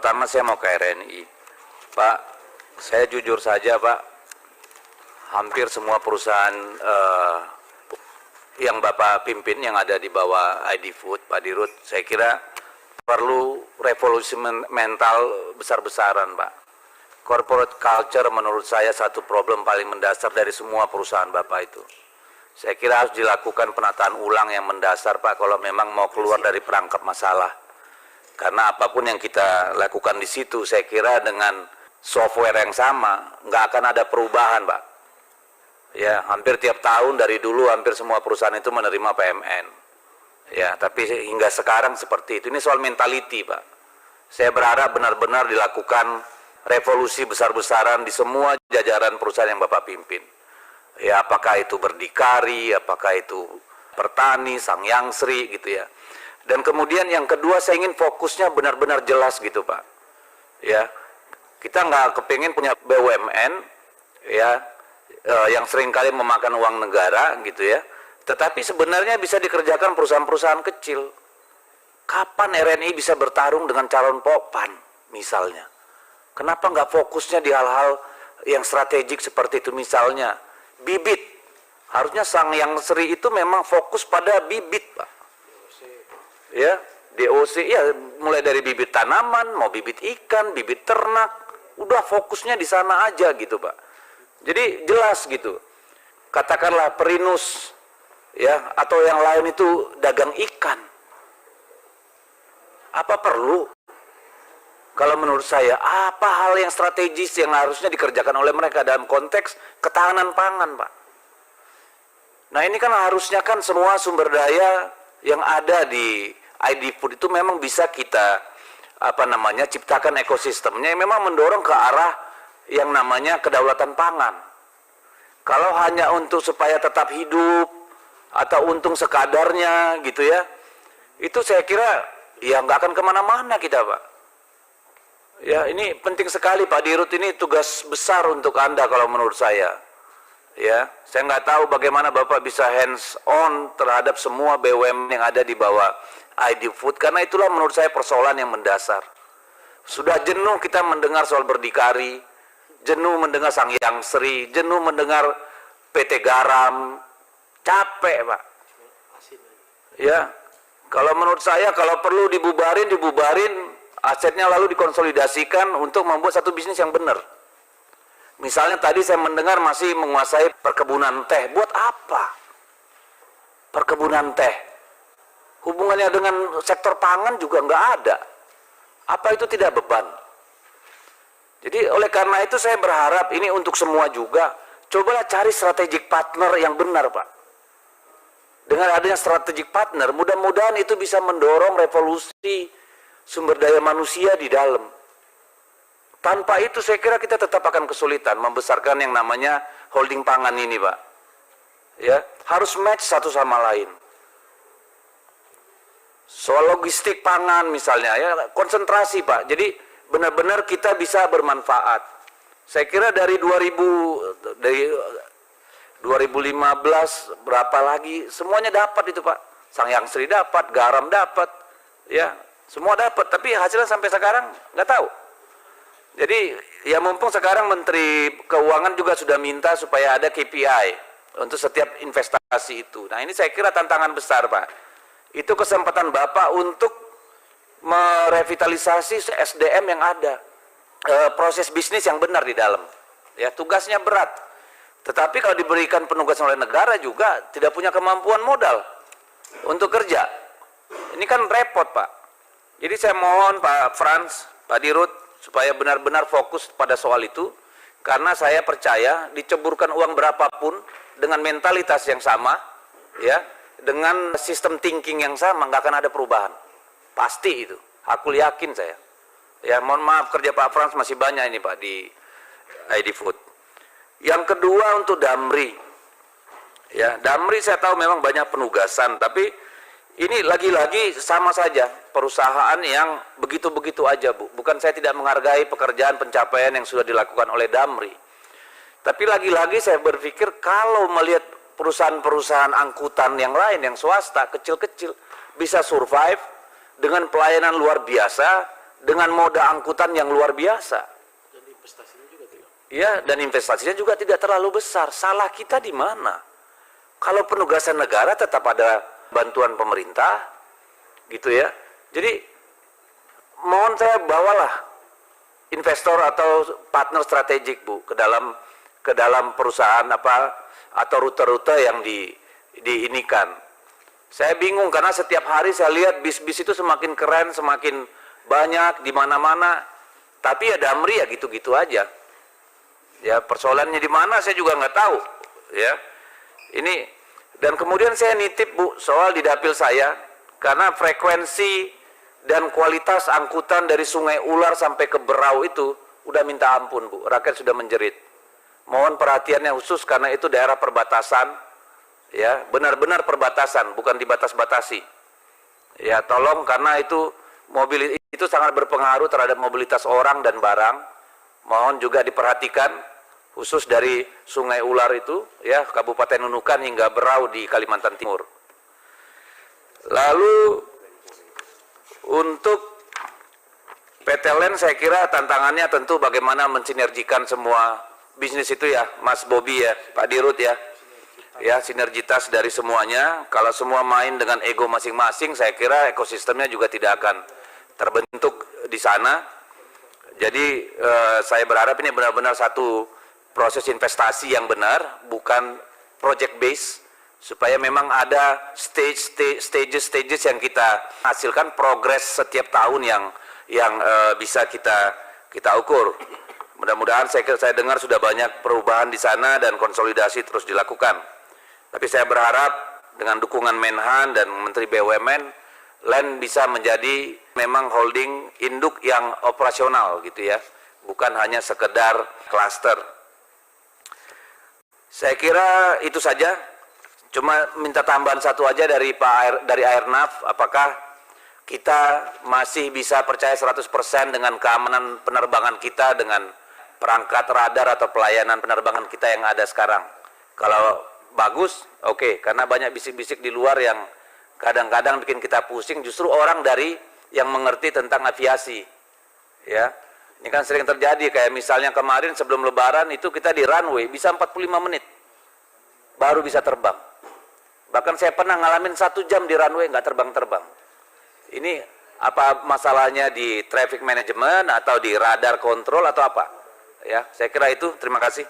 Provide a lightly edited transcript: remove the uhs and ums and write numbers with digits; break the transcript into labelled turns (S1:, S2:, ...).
S1: pertama saya mau ke RNI. Pak, saya jujur saja Pak, hampir semua perusahaan yang Bapak pimpin yang ada di bawah ID Food, Pak Dirut, saya kira perlu revolusi mental besar-besaran Pak. Corporate culture menurut saya satu problem paling mendasar dari semua perusahaan Bapak itu. Saya kira harus dilakukan penataan ulang yang mendasar Pak kalau memang mau keluar dari perangkap masalah. Karena apapun yang kita lakukan di situ, saya kira dengan software yang sama, nggak akan ada perubahan Pak. Ya, hampir tiap tahun dari dulu hampir semua perusahaan itu menerima PMN. Ya, tapi hingga sekarang seperti itu. Ini soal mentality Pak. Saya berharap benar-benar dilakukan revolusi besar-besaran di semua jajaran perusahaan yang Bapak pimpin. Ya, apakah itu Berdikari, apakah itu Pertani, Sangyang Sri gitu ya. Dan kemudian yang kedua saya ingin fokusnya benar-benar jelas gitu Pak. Ya, kita nggak kepingin punya BUMN ya yang seringkali memakan uang negara gitu ya. Tetapi sebenarnya bisa dikerjakan perusahaan-perusahaan kecil. Kapan RNI bisa bertarung dengan calon Popan misalnya? Kenapa nggak fokusnya di hal-hal yang strategik seperti itu misalnya bibit? Harusnya Sangyang Sri itu memang fokus pada bibit Pak. Ya, DOC ya mulai dari bibit tanaman, mau bibit ikan, bibit ternak, udah fokusnya di sana aja gitu Pak. Jadi jelas gitu. Katakanlah Perinus ya atau yang lain itu dagang ikan. Apa perlu? Kalau menurut saya, apa hal yang strategis yang harusnya dikerjakan oleh mereka dalam konteks ketahanan pangan Pak? Nah ini kan harusnya kan semua sumber daya yang ada di ID Food itu memang bisa kita ciptakan ekosistemnya yang memang mendorong ke arah yang namanya kedaulatan pangan. Kalau hanya untuk supaya tetap hidup atau untung sekadarnya gitu ya, itu saya kira ya nggak akan kemana-mana kita Pak. Ya ini penting sekali Pak Dirut, ini tugas besar untuk Anda kalau menurut saya. Ya, saya nggak tahu bagaimana Bapak bisa hands on terhadap semua BUMN yang ada di bawah ID Food, karena itulah menurut saya persoalan yang mendasar. Sudah jenuh kita mendengar soal Berdikari, jenuh mendengar Sangyang Sri, jenuh mendengar PT Garam, capek Pak. Ya, kalau menurut saya kalau perlu dibubarin, asetnya lalu dikonsolidasikan untuk membuat satu bisnis yang benar. Misalnya tadi saya mendengar masih menguasai perkebunan teh. Buat apa? Perkebunan teh. Hubungannya dengan sektor pangan juga nggak ada. Apa itu tidak beban? Jadi oleh karena itu saya berharap ini untuk semua juga. Cobalah cari strategic partner yang benar Pak. Dengan adanya strategic partner, mudah-mudahan itu bisa mendorong revolusi sumber daya manusia di dalam. Tanpa itu saya kira kita tetap akan kesulitan membesarkan yang namanya holding pangan ini Pak. Ya, harus match satu sama lain. Soal logistik pangan misalnya ya, konsentrasi Pak. Jadi benar-benar kita bisa bermanfaat. Saya kira dari 2015 berapa lagi semuanya dapat itu Pak. Sangyang Sri dapat, Garam dapat, ya semua dapat. Tapi hasilnya sampai sekarang nggak tahu. Jadi ya mumpung sekarang Menteri Keuangan juga sudah minta supaya ada KPI untuk setiap investasi itu. Nah ini saya kira tantangan besar Pak. Itu kesempatan Bapak untuk merevitalisasi SDM yang ada, proses bisnis yang benar di dalam. Ya tugasnya berat. Tetapi kalau diberikan penugasan oleh negara juga tidak punya kemampuan modal untuk kerja. Ini kan repot Pak. Jadi saya mohon Pak Frans, Pak Dirut, supaya benar-benar fokus pada soal itu, karena saya percaya diceburkan uang berapapun dengan mentalitas yang sama, ya, dengan sistem thinking yang sama, nggak akan ada perubahan, pasti itu, aku yakin saya. Ya mohon maaf kerja Pak Frans masih banyak ini Pak di ID Food. Yang kedua untuk Damri, ya Damri saya tahu memang banyak penugasan, tapi ini lagi-lagi sama saja perusahaan yang begitu-begitu aja Bu. Bukan saya tidak menghargai pekerjaan pencapaian yang sudah dilakukan oleh Damri. Tapi lagi-lagi saya berpikir kalau melihat perusahaan-perusahaan angkutan yang lain, yang swasta, kecil-kecil, bisa survive dengan pelayanan luar biasa, dengan moda angkutan yang luar biasa.
S2: Dan investasinya juga tidak.
S1: Ya, dan investasinya juga tidak terlalu besar. Salah kita di mana? Kalau penugasan negara tetap ada bantuan pemerintah, gitu ya. Jadi mohon saya bawalah investor atau partner strategik, Bu, ke dalam perusahaan apa atau rute-rute yang diinikan. Saya bingung karena setiap hari saya lihat bis-bis itu semakin keren, semakin banyak di mana-mana. Tapi ya Damri ya gitu-gitu aja. Ya, persoalannya di mana saya juga nggak tahu, ya. Ini dan kemudian saya nitip, Bu, soal di dapil saya karena frekuensi dan kualitas angkutan dari Sungai Ular sampai ke Berau itu udah minta ampun, Bu. Rakyat sudah menjerit. Mohon perhatiannya khusus karena itu daerah perbatasan, ya, benar-benar perbatasan, bukan dibatas-batasi. Ya, tolong karena itu mobil itu sangat berpengaruh terhadap mobilitas orang dan barang. Mohon juga diperhatikan khusus dari Sungai Ular itu, ya, Kabupaten Nunukan hingga Berau di Kalimantan Timur. Lalu untuk PT LEN saya kira tantangannya tentu bagaimana mensinergikan semua bisnis itu ya, Mas Bobi ya, Pak Dirut ya. Ya, sinergitas dari semuanya. Kalau semua main dengan ego masing-masing, saya kira ekosistemnya juga tidak akan terbentuk di sana. Jadi saya berharap ini benar-benar satu proses investasi yang benar, bukan project base, supaya memang ada stages yang kita hasilkan, progres setiap tahun yang bisa kita ukur. Mudah-mudahan saya dengar sudah banyak perubahan di sana dan konsolidasi terus dilakukan. Tapi saya berharap dengan dukungan Menhan dan Menteri BUMN, LEN bisa menjadi memang holding induk yang operasional gitu ya, bukan hanya sekedar klaster. Saya kira itu saja. Cuma minta tambahan satu aja dari dari Airnav, apakah kita masih bisa percaya 100% dengan keamanan penerbangan kita dengan perangkat radar atau pelayanan penerbangan kita yang ada sekarang? Kalau bagus, oke, karena banyak bisik-bisik di luar yang kadang-kadang bikin kita pusing, justru orang dari yang mengerti tentang aviasi. Ya, ini kan sering terjadi, kayak misalnya kemarin sebelum Lebaran itu kita di runway bisa 45 menit baru bisa terbang. Bahkan saya pernah ngalamin 1 jam di runway nggak terbang-terbang. Ini apa masalahnya di traffic management atau di radar control atau apa? Ya, saya kira itu. Terima kasih.